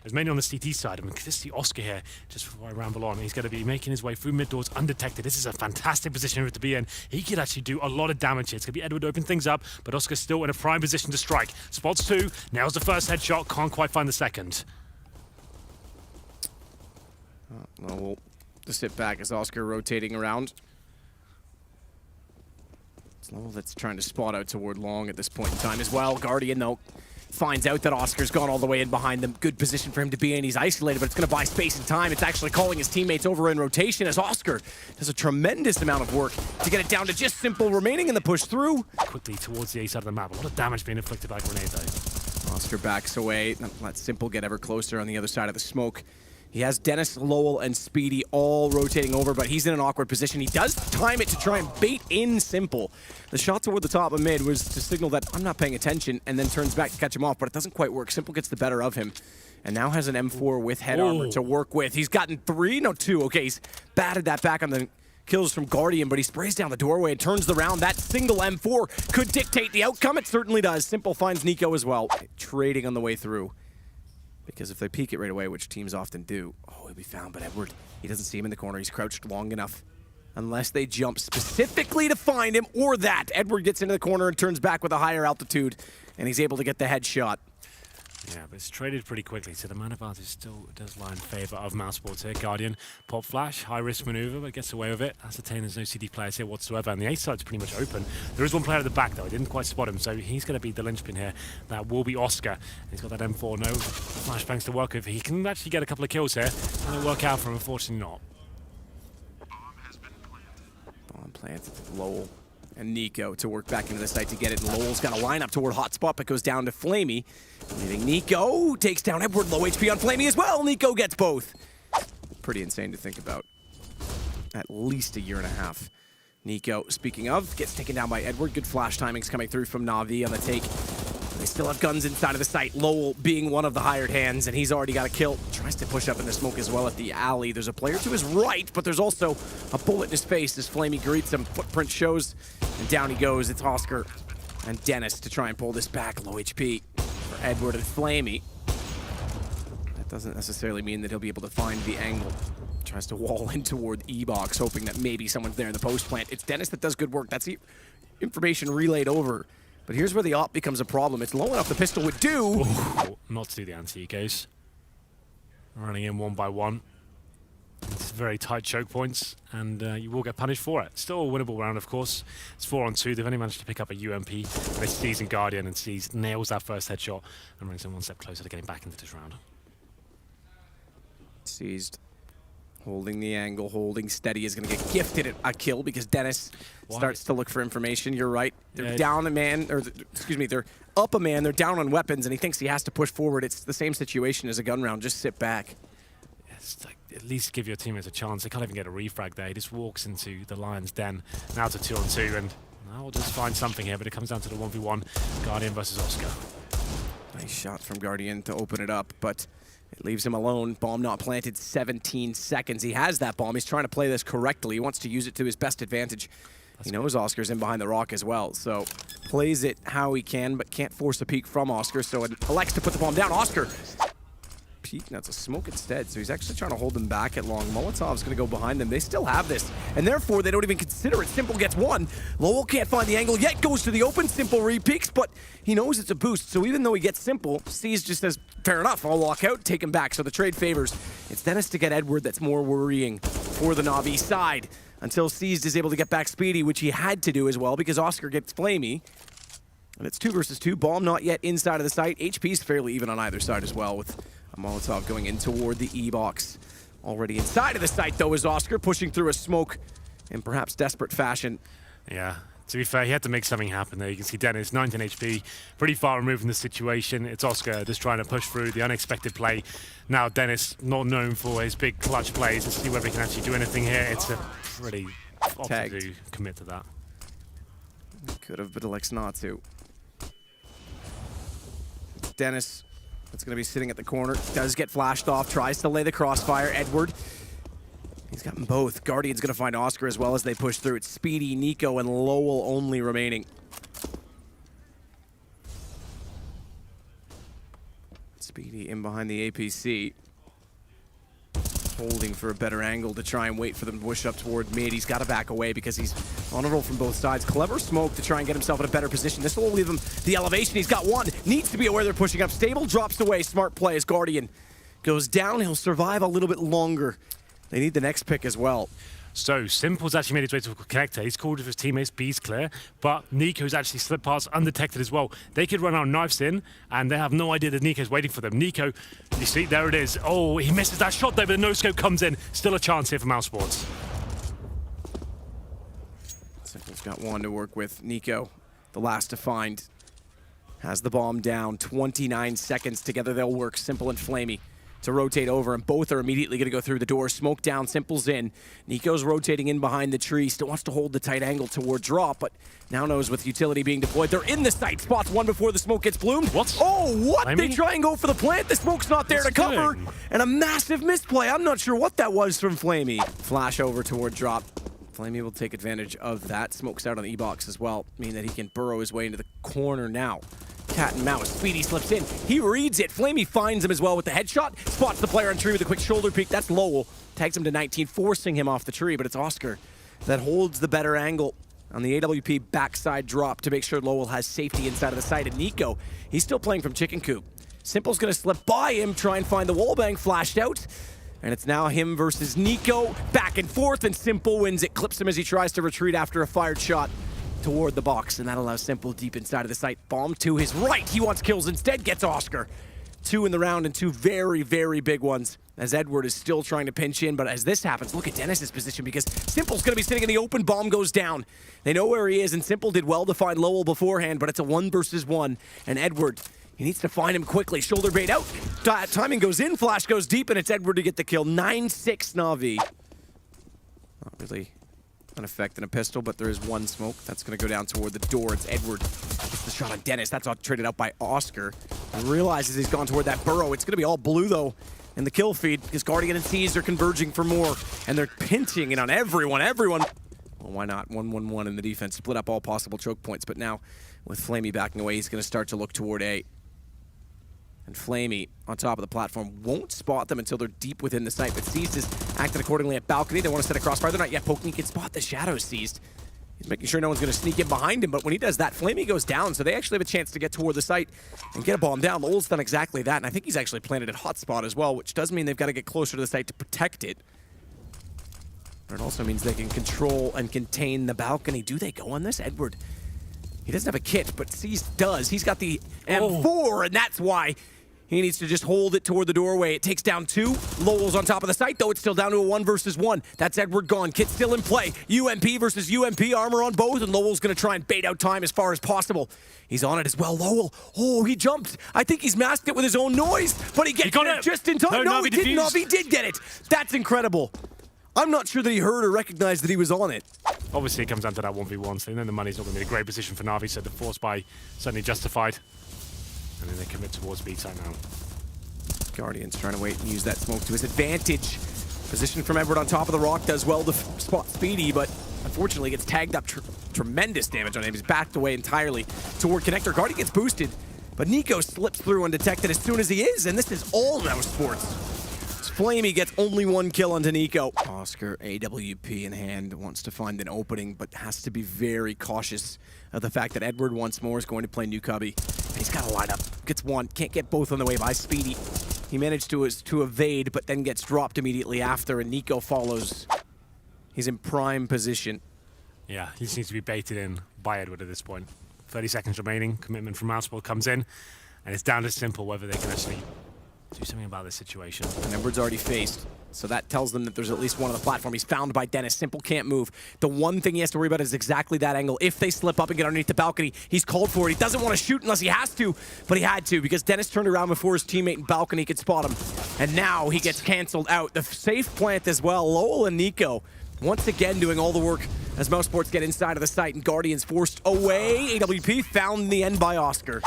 was mainly on the CT side. I mean, this is the Oscar here, just before I ramble on. He's going to be making his way through mid doors undetected. This is a fantastic position to be in. He could actually do a lot of damage here. It's going to be Edward to open things up, but Oscar's still in a prime position to strike. Spots 2, nails the first headshot, can't quite find the second. Well, we'll just sit back as Oscar rotating around. It's Lowell that's trying to spot out toward long at this point in time as well. Guardian, though, finds out that Oscar's gone all the way in behind them. Good position for him to be in. He's isolated, but it's going to buy space and time. It's actually calling his teammates over in rotation as Oscar does a tremendous amount of work to get it down to just Simple remaining in the push through. Quickly towards the A side of the map. A lot of damage being inflicted by grenade, though. Oscar backs away. Let Simple get ever closer on the other side of the smoke. He has Dennis, Lowell, and Speedy all rotating over, but he's in an awkward position. He does time it to try and bait in Simple. The shot toward the top of mid was to signal that I'm not paying attention, and then turns back to catch him off, but it doesn't quite work. Simple gets the better of him, and now has an M4 with head armor to work with. He's gotten 3, no 2. Okay, he's batted that back on the kills from Guardian, but he sprays down the doorway and turns the round. That single M4 could dictate the outcome. It certainly does. Simple finds Nico as well, trading on the way through. Because if they peek it right away, which teams often do, oh, he'll be found, but Edward, he doesn't see him in the corner. He's crouched long enough. Unless they jump specifically to find him, or that. Edward gets into the corner and turns back with a higher altitude, and he's able to get the headshot. Yeah, but it's traded pretty quickly, so the man advantage still does lie in favor of Mousesports here. Guardian, pop flash, high-risk maneuver, but gets away with it. Ascertain there's no CD players here whatsoever, and the A side's pretty much open. There is one player at the back, though. I didn't quite spot him, so he's going to be the linchpin here. That will be Oscar. He's got that M4, no flashbangs to work with. He can actually get a couple of kills here. It'll work out for him, unfortunately not. Bomb planted. Lowell and Nico to work back into the site to get it. And Lowell's got a lineup toward hotspot, but goes down to Flamey. Leaving Nico, takes down Edward. Low HP on Flamey as well. Nico gets both. Pretty insane to think about. At least a year and a half. Nico, speaking of, gets taken down by Edward. Good flash timings coming through from NaVi on the take. They still have guns inside of the site. Lowell being one of the hired hands, and he's already got a kill. Tries to push up in the smoke as well at the alley. There's a player to his right, but there's also a bullet in his face as Flamey greets him. Footprint shows, and down he goes. It's Oscar and Dennis to try and pull this back. Low HP for Edward and Flamey. That doesn't necessarily mean that he'll be able to find the angle. Tries to wall in toward E-Box, hoping that maybe someone's there in the post plant. It's Dennis that does good work. That's the information relayed over. But here's where the op becomes a problem. It's low enough the pistol would do. Ooh, not to do the anti-ecos. Running in one by one. It's very tight choke points, and you will get punished for it. Still a winnable round, of course. It's 4-on-2. They've only managed to pick up a UMP. They Sees in Guardian, and Sees nails that first headshot and brings them one step closer to getting back into this round. Seized. Holding the angle, holding steady, is going to get gifted a kill because Dennis starts to look for information. You're right. They're down a man, or excuse me, they're up a man. They're down on weapons, and he thinks he has to push forward. It's the same situation as a gun round. Just sit back. It's like, at least give your teammates a chance. They can't even get a refrag there. He just walks into the Lion's den. Now it's a 2-on-2, and now we'll just find something here, but it comes down to the 1v1. Guardian versus Oscar. Nice shot from Guardian to open it up, but it leaves him alone. Bomb not planted, 17 seconds. He has that bomb. He's trying to play this correctly. He wants to use it to his best advantage. He knows Oscar's in behind the rock as well, so plays it how he can, but can't force a peek from Oscar, so elects to put the bomb down. Oscar peek, that's a smoke instead, so he's actually trying to hold them back at long. Molotov's going to go behind them. They still have this, and therefore they don't even consider it. Simple gets one. Lowell can't find the angle yet, goes to the open. Simple re-peeks, but he knows it's a boost, so even though he gets Simple, Sees just says, fair enough, I'll walk out, take him back. So the trade favors. It's Dennis to get Edward that's more worrying for the NaVi side until Seized is able to get back Speedy, which he had to do as well because Oscar gets Flamey. And it's 2 versus 2. Bomb not yet inside of the site. HP's fairly even on either side as well, with a Molotov going in toward the E-Box. Already inside of the site, though, is Oscar pushing through a smoke in perhaps desperate fashion. Yeah. To be fair, he had to make something happen there. You can see Dennis, 19 HP, pretty far removed from the situation. It's Oscar just trying to push through the unexpected play. Now Dennis, not known for his big clutch plays. Let's see whether he can actually do anything here. It's a pretty odd to commit to that. Could have, but elects not to. Dennis, that's going to be sitting at the corner, does get flashed off, tries to lay the crossfire. Edward, he's got them both. Guardian's going to find Oscar as well as they push through. It's Speedy, Nico, and Lowell only remaining. Speedy in behind the APC. Holding for a better angle to try and wait for them to push up toward mid. He's got to back away because he's on a roll from both sides. Clever smoke to try and get himself in a better position. This will leave him the elevation. He's got one. Needs to be aware they're pushing up. Stable drops away. Smart play as Guardian goes down. He'll survive a little bit longer. They need the next pick as well. So, Simple's actually made his way to a connector. He's called with his teammates, B's clear, but Nico's actually slipped past undetected as well. They could run out knives in, and they have no idea that Nico's waiting for them. Nico, you see, there it is. Oh, he misses that shot there, but the no-scope comes in. Still a chance here for Mousesports. Simple's got one to work with. Nico, the last to find, has the bomb down. 29 seconds. Together they'll work. Simple and Flamey to rotate over, and both are immediately going to go through the door. Smoke down, Simple's in. Nico's rotating in behind the tree. Still wants to hold the tight angle toward drop, but now knows with utility being deployed. They're in the site. Spots one before the smoke gets bloomed. What? Oh, what? They try and go for the plant. The smoke's not there to cover. And a massive misplay. I'm not sure what that was from Flamey. Flash over toward drop. Flamey will take advantage of that. Smoke's out on the E-box as well, meaning that he can burrow his way into the corner now. Cat and mouse. Speedy slips in. He reads it. Flamey finds him as well with the headshot. Spots the player on tree with a quick shoulder peek. That's Lowell. Tags him to 19, forcing him off the tree, but it's Oscar that holds the better angle on the AWP backside drop to make sure Lowell has safety inside of the site. And Nico, he's still playing from chicken coop. Simple's going to slip by him, try and find the wallbang, flashed out. And it's now him versus Nico. Back and forth, and Simple wins it. Clips him as he tries to retreat after a fired shot toward the box, and that allows Simple deep inside of the site. Bomb to his right. He wants kills instead, gets Oscar. 2 in the round and 2 very, very big ones as Edward is still trying to pinch in, but as this happens, look at Dennis's position because Simple's going to be sitting in the open. Bomb goes down. They know where he is, and Simple did well to find Lowell beforehand, but it's a 1 versus 1, and Edward, he needs to find him quickly. Shoulder bait out. Timing goes in, flash goes deep, and it's Edward to get the kill. 9-6 NaVi. Not really an effect in a pistol, but there is one smoke. That's going to go down toward the door. It's Edward. Gets the shot on Dennis. That's all traded out by Oscar. And realizes he's gone toward that burrow. It's going to be all blue, though, in the kill feed because Guardian and C's are converging for more, and they're pinching it on everyone. Well, why not? 1-1-1 in the defense. Split up all possible choke points, but now with Flamey backing away, he's going to start to look toward A. And Flamey, on top of the platform, won't spot them until they're deep within the site. But Seized is acting accordingly at balcony. They want to set a crossfire. They're not yet poking. He can spot the shadows, Seized. He's making sure no one's going to sneak in behind him. But when he does that, Flamey goes down. So they actually have a chance to get toward the site and get a bomb down. Lowell's done exactly that. And I think he's actually planted at hotspot as well, which does mean they've got to get closer to the site to protect it. But it also means they can control and contain the balcony. Do they go on this? Edward, he doesn't have a kit, but Seized does. He's got the M4, and that's why he needs to just hold it toward the doorway. It takes down 2. Lowell's on top of the site, though. It's still down to a 1 versus 1. That's Edward gone. Kit still in play. UMP versus UMP. Armor on both, and Lowell's going to try and bait out time as far as possible. He's on it as well. Lowell. Oh, he jumped. I think he's masked it with his own noise, but he gets it just in time. No, he didn't. NaVi did get it. That's incredible. I'm not sure that he heard or recognized that he was on it. Obviously, it comes down to that 1v1, so then the money's not going to be in a great position for NaVi, so the force buy certainly justified. And then they commit towards B side now. Guardian's trying to wait and use that smoke to his advantage. Position from Edward on top of the rock does well to spot Speedy, but unfortunately gets tagged up. Tremendous damage on him. He's backed away entirely toward connector. Guardian gets boosted, but Nico slips through undetected as soon as he is, and this is all Mousesports. Flamey gets only 1 kill onto Nico. Oscar, AWP in hand, wants to find an opening, but has to be very cautious of the fact that Edward once more is going to play New Cubby. And he's got to line up. Gets 1, can't get both on the way by Speedy. He managed to evade, but then gets dropped immediately after, and Nico follows. He's in prime position. Yeah, he just needs to be baited in by Edward at this point. 30 seconds remaining. Commitment from Mousesports comes in, and it's down to Simple whether they can actually do something about this situation. And Edward's already faced, so that tells them that there's at least one on the platform. He's found by Dennis. Simple can't move. The one thing he has to worry about is exactly that angle. If they slip up and get underneath the balcony, he's called for it. He doesn't want to shoot unless he has to, but he had to because Dennis turned around before his teammate in balcony could spot him. And now he gets canceled out. The safe plant as well. Lowell and Nico once again doing all the work as Mousesports get inside of the site, and Guardian's forced away. AWP found in the end by Oscar.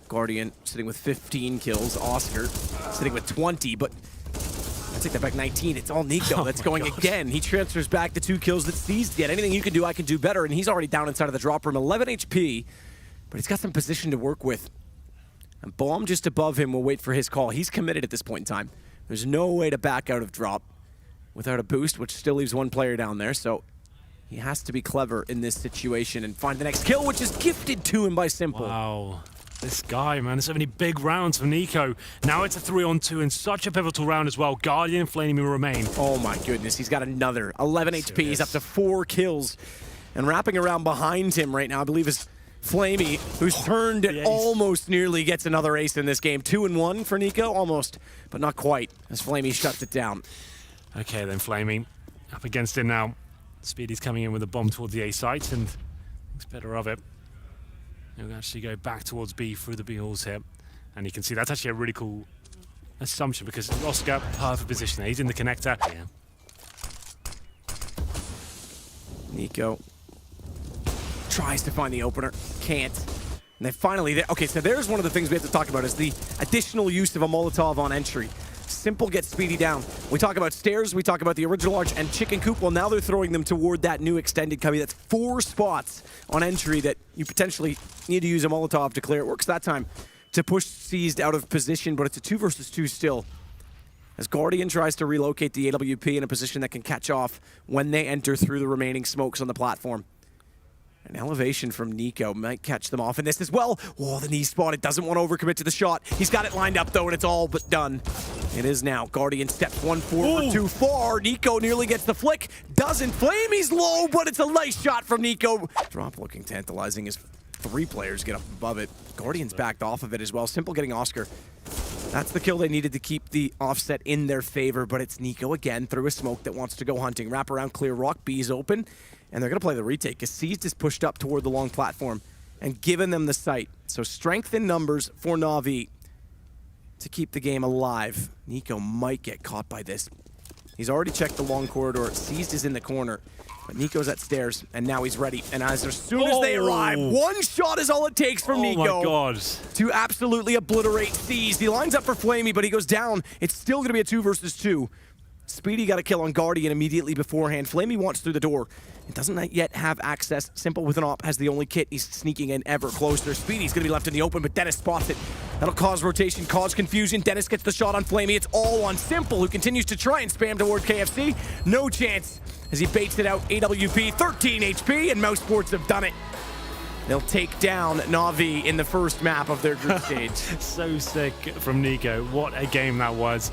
Guardian sitting with 15 kills. Oscar sitting with 20, but I take that back, 19. It's all Nico that's going again. He transfers back the 2 kills that Seized get. Anything you can do, I can do better, and he's already down inside of the drop room. 11 HP, but he's got some position to work with. And Bomb just above him will wait for his call. He's committed at this point in time. There's no way to back out of drop without a boost, which still leaves one player down there. So he has to be clever in this situation and find the next kill, which is gifted to him by Simple. Wow. This guy, man, there's so many big rounds for Nico. Now it's a 3-on-2 in such a pivotal round as well. Guardian and Flamey will remain. Oh my goodness, he's got another 11 HP. He's up to 4 kills. And wrapping around behind him right now, I believe, is Flamey, who's turned and almost nearly gets another ace in this game. 2-1 for Nico, almost, but not quite, as Flamey shuts it down. Okay then, Flamey, up against it now. Speedy's coming in with a bomb towards the A site, and looks better of it. He'll actually go back towards B through the B halls here. And you can see that's actually a really cool assumption because Oscar, perfect position there. He's in the connector. Yeah. Nico tries to find the opener, can't. And they finally, okay, so there's one of the things we have to talk about is the additional use of a Molotov on entry. Simple gets Speedy down. We talk about stairs, we talk about the original arch and chicken coop. Well, now they're throwing them toward that new extended cubby. That's 4 spots on entry that you potentially need to use a Molotov to clear. It works that time to push Seized out of position, but it's a 2 versus 2 still. As Guardian tries to relocate the AWP in a position that can catch off when they enter through the remaining smokes on the platform. An elevation from Nico might catch them off in this as well. Oh, the knee spot. It doesn't want to overcommit to the shot. He's got it lined up, though, and it's all but done. It is now. Guardian steps 1 forward too far. Nico nearly gets the flick. Doesn't. Flamey's low, but it's a nice shot from Nico. Drop looking tantalizing as 3 players get up above it. Guardian's backed off of it as well. Simple getting Oscar. That's the kill they needed to keep the offset in their favor, but it's Nico again through a smoke that wants to go hunting. Wrap around clear rock. B's open. And they're going to play the retake because Seized is pushed up toward the long platform and given them the sight. So strength in numbers for NaVi to keep the game alive. Nico might get caught by this. He's already checked the long corridor. Seized is in the corner. But Nico's at stairs, and now he's ready. And as soon as they arrive, 1 shot is all it takes from Nico. Oh my God. To absolutely obliterate Seized. He lines up for Flamey, but he goes down. It's still going to be a 2 versus 2. Speedy got a kill on Guardian immediately beforehand. Flamey wants through the door. It doesn't yet have access. Simple with an op has the only kit. He's sneaking in ever closer. Speedy's going to be left in the open, but Dennis spots it. That'll cause rotation, cause confusion. Dennis gets the shot on Flamey. It's all on Simple, who continues to try and spam toward KFC. No chance as he baits it out. AWP, 13 HP, and Mousesports have done it. They'll take down NaVi in the first map of their group stage. So sick from Nico. What a game that was.